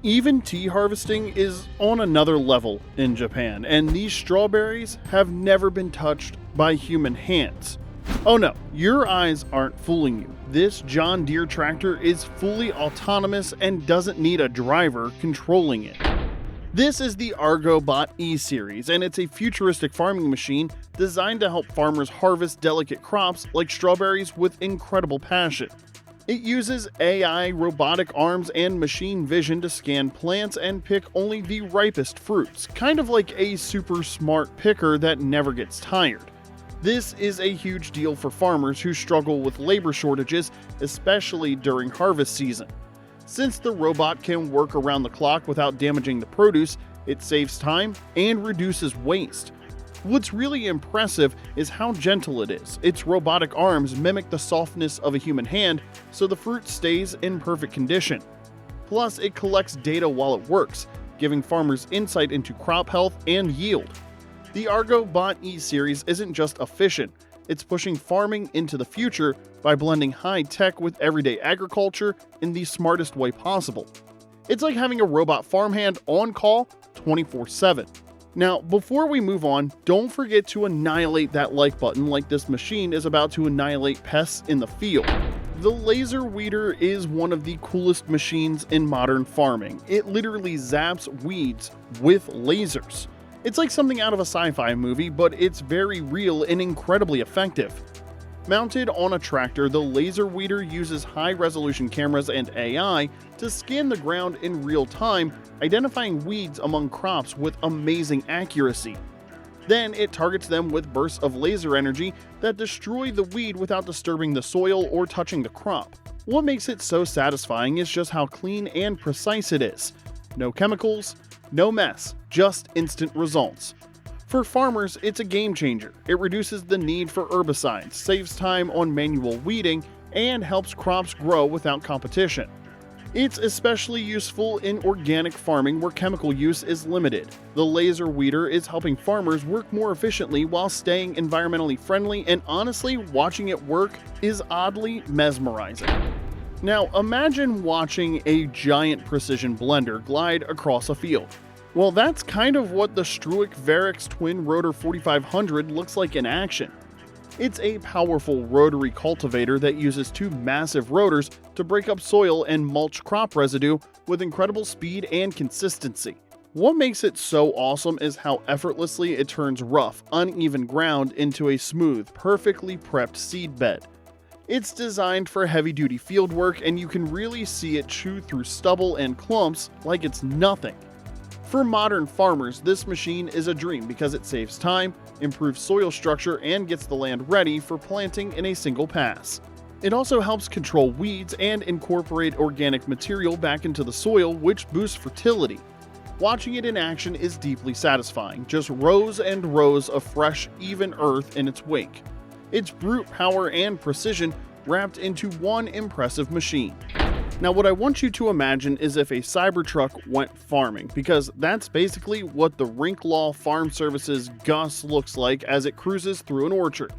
Even tea harvesting is on another level in Japan, and these strawberries have never been touched by human hands. Oh no, your eyes aren't fooling you. This John Deere tractor is fully autonomous and doesn't need a driver controlling it. This is the Agrobot E-Series, and it's a futuristic farming machine designed to help farmers harvest delicate crops like strawberries with incredible passion. It uses AI, robotic arms, and machine vision to scan plants and pick only the ripest fruits, kind of like a super smart picker that never gets tired. This is a huge deal for farmers who struggle with labor shortages, especially during harvest season. Since the robot can work around the clock without damaging the produce, it saves time and reduces waste. What's really impressive is how gentle it is. Its robotic arms mimic the softness of a human hand, so the fruit stays in perfect condition. Plus, it collects data while it works, giving farmers insight into crop health and yield. The Agrobot E-Series isn't just efficient, it's pushing farming into the future by blending high-tech with everyday agriculture in the smartest way possible. It's like having a robot farmhand on call 24/7. Now, before we move on, don't forget to annihilate that like button like this machine is about to annihilate pests in the field. The laser weeder is one of the coolest machines in modern farming. It literally zaps weeds with lasers. It's like something out of a sci-fi movie, but it's very real and incredibly effective. Mounted on a tractor, the laser weeder uses high-resolution cameras and AI to scan the ground in real time, identifying weeds among crops with amazing accuracy. Then it targets them with bursts of laser energy that destroy the weed without disturbing the soil or touching the crop. What makes it so satisfying is just how clean and precise it is. No chemicals, no mess, just instant results. For farmers, it's a game changer. It reduces the need for herbicides, saves time on manual weeding, and helps crops grow without competition. It's especially useful in organic farming where chemical use is limited. The laser weeder is helping farmers work more efficiently while staying environmentally friendly, and honestly, watching it work is oddly mesmerizing. Now, imagine watching a giant precision blender glide across a field. Well, that's kind of what the Struik VariX Twinrotor 4500 looks like in action. It's a powerful rotary cultivator that uses two massive rotors to break up soil and mulch crop residue with incredible speed and consistency. What makes it so awesome is how effortlessly it turns rough, uneven ground into a smooth, perfectly prepped seed bed. It's designed for heavy-duty field work, and you can really see it chew through stubble and clumps like it's nothing. For modern farmers, this machine is a dream because it saves time, improves soil structure, and gets the land ready for planting in a single pass. It also helps control weeds and incorporate organic material back into the soil, which boosts fertility. Watching it in action is deeply satisfying, just rows and rows of fresh, even earth in its wake. It's brute power and precision wrapped into one impressive machine. Now, what I want you to imagine is if a Cybertruck went farming, because that's basically what the Rinklaw Farm Services GUSS looks like as it cruises through an orchard.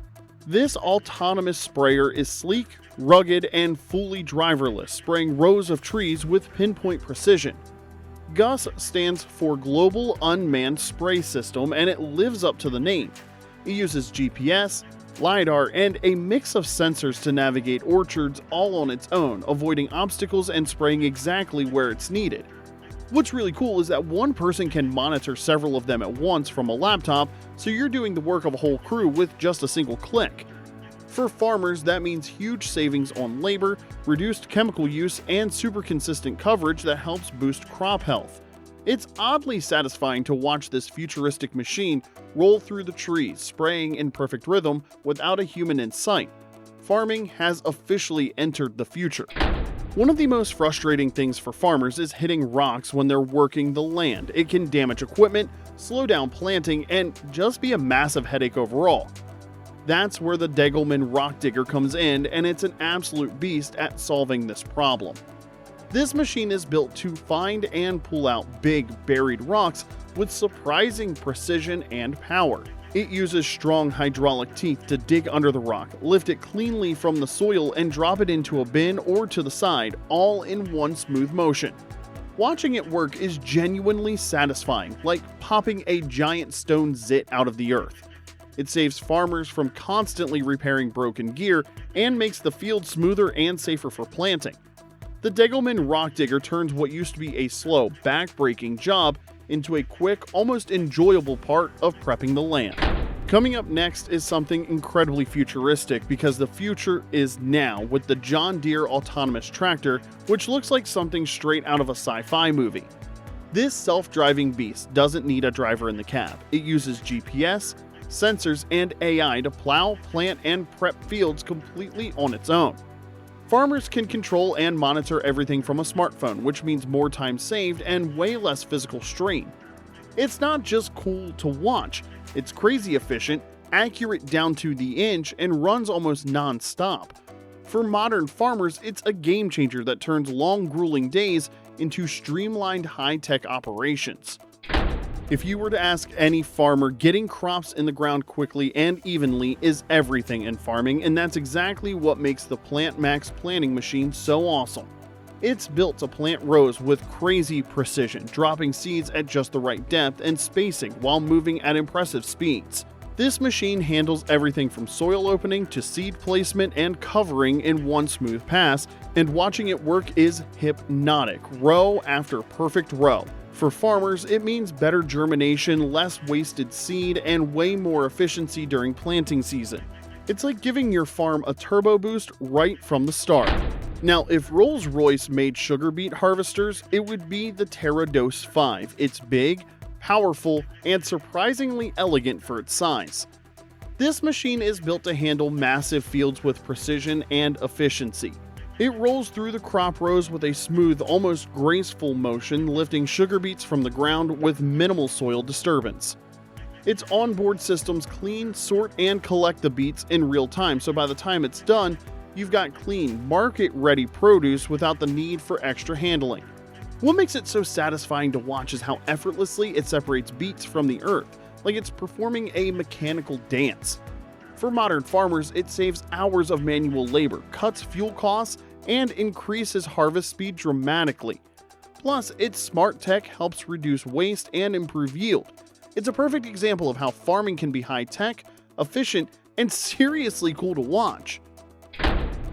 This autonomous sprayer is sleek, rugged, and fully driverless, spraying rows of trees with pinpoint precision. GUSS stands for Global Unmanned Spray System, and it lives up to the name. It uses GPS, LiDAR, and a mix of sensors to navigate orchards all on its own, avoiding obstacles and spraying exactly where it's needed. What's really cool is that one person can monitor several of them at once from a laptop, so you're doing the work of a whole crew with just a single click. For farmers, that means huge savings on labor, reduced chemical use, and super consistent coverage that helps boost crop health. It's oddly satisfying to watch this futuristic machine roll through the trees, spraying in perfect rhythm without a human in sight. Farming has officially entered the future. One of the most frustrating things for farmers is hitting rocks when they're working the land. It can damage equipment, slow down planting, and just be a massive headache overall. That's where the Degelman rock digger comes in, and it's an absolute beast at solving this problem. This machine is built to find and pull out big, buried rocks with surprising precision and power. It uses strong hydraulic teeth to dig under the rock, lift it cleanly from the soil, and drop it into a bin or to the side, all in one smooth motion. Watching it work is genuinely satisfying, like popping a giant stone zit out of the earth. It saves farmers from constantly repairing broken gear and makes the field smoother and safer for planting. The Degelman rock digger turns what used to be a slow, back-breaking job into a quick, almost enjoyable part of prepping the land. Coming up next is something incredibly futuristic because the future is now with the John Deere autonomous tractor, which looks like something straight out of a sci-fi movie. This self-driving beast doesn't need a driver in the cab. It uses GPS, sensors, and AI to plow, plant, and prep fields completely on its own. Farmers can control and monitor everything from a smartphone, which means more time saved and way less physical strain. It's not just cool to watch, it's crazy efficient, accurate down to the inch, and runs almost non-stop. For modern farmers, it's a game changer that turns long, grueling days into streamlined high-tech operations. If you were to ask any farmer, getting crops in the ground quickly and evenly is everything in farming, and that's exactly what makes the PlantMax planting machine so awesome. It's built to plant rows with crazy precision, dropping seeds at just the right depth and spacing while moving at impressive speeds. This machine handles everything from soil opening to seed placement and covering in one smooth pass, and watching it work is hypnotic, row after perfect row. For farmers, it means better germination, less wasted seed, and way more efficiency during planting season. It's like giving your farm a turbo boost right from the start. Now, if Rolls-Royce made sugar beet harvesters, it would be the Terra 5. It's big, powerful, and surprisingly elegant for its size. This machine is built to handle massive fields with precision and efficiency. It rolls through the crop rows with a smooth, almost graceful motion, lifting sugar beets from the ground with minimal soil disturbance. Its onboard systems clean, sort, and collect the beets in real time, so by the time it's done, you've got clean, market-ready produce without the need for extra handling. What makes it so satisfying to watch is how effortlessly it separates beets from the earth, like it's performing a mechanical dance. For modern farmers, it saves hours of manual labor, cuts fuel costs, and increases harvest speed dramatically. Plus, its smart tech helps reduce waste and improve yield. It's a perfect example of how farming can be high-tech, efficient, and seriously cool to watch.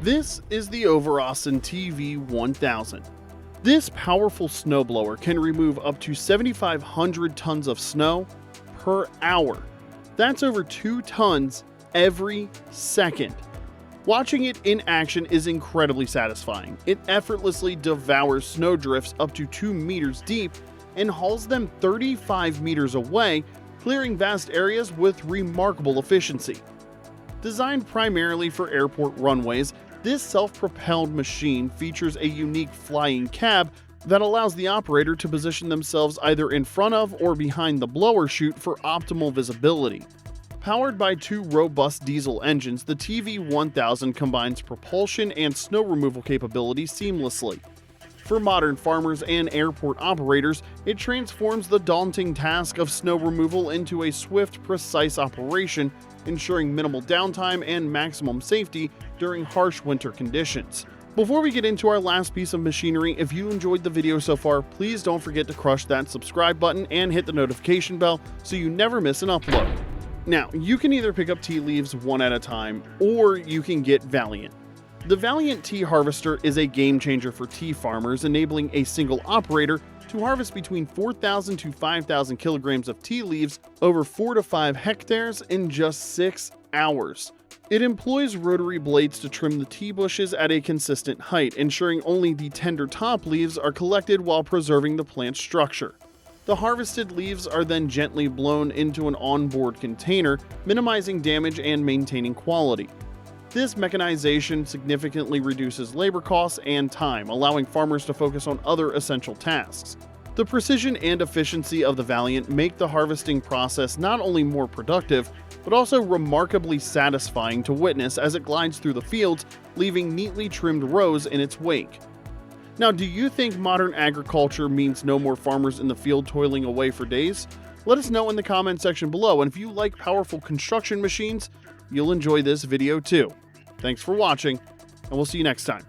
This is the Overaasen TV 1000. This powerful snowblower can remove up to 7,500 tons of snow per hour. That's over 2 tons every second. Watching it in action is incredibly satisfying. It effortlessly devours snowdrifts up to 2 meters deep and hauls them 35 meters away, clearing vast areas with remarkable efficiency. Designed primarily for airport runways, this self-propelled machine features a unique flying cab that allows the operator to position themselves either in front of or behind the blower chute for optimal visibility. Powered by 2 robust diesel engines, the TV1000 combines propulsion and snow removal capabilities seamlessly. For modern farmers and airport operators, it transforms the daunting task of snow removal into a swift, precise operation, ensuring minimal downtime and maximum safety during harsh winter conditions. Before we get into our last piece of machinery, if you enjoyed the video so far, please don't forget to crush that subscribe button and hit the notification bell so you never miss an upload. Now, you can either pick up tea leaves one at a time, or you can get Valiant. The Valiant Tea Harvester is a game changer for tea farmers, enabling a single operator to harvest between 4,000 to 5,000 kilograms of tea leaves over 4 to 5 hectares in just 6 hours. It employs rotary blades to trim the tea bushes at a consistent height, ensuring only the tender top leaves are collected while preserving the plant structure. The harvested leaves are then gently blown into an onboard container, minimizing damage and maintaining quality. This mechanization significantly reduces labor costs and time, allowing farmers to focus on other essential tasks. The precision and efficiency of the Valiant make the harvesting process not only more productive, but also remarkably satisfying to witness as it glides through the fields, leaving neatly trimmed rows in its wake. Now, do you think modern agriculture means no more farmers in the field toiling away for days? Let us know in the comment section below, and if you like powerful construction machines, you'll enjoy this video too. Thanks for watching, and we'll see you next time.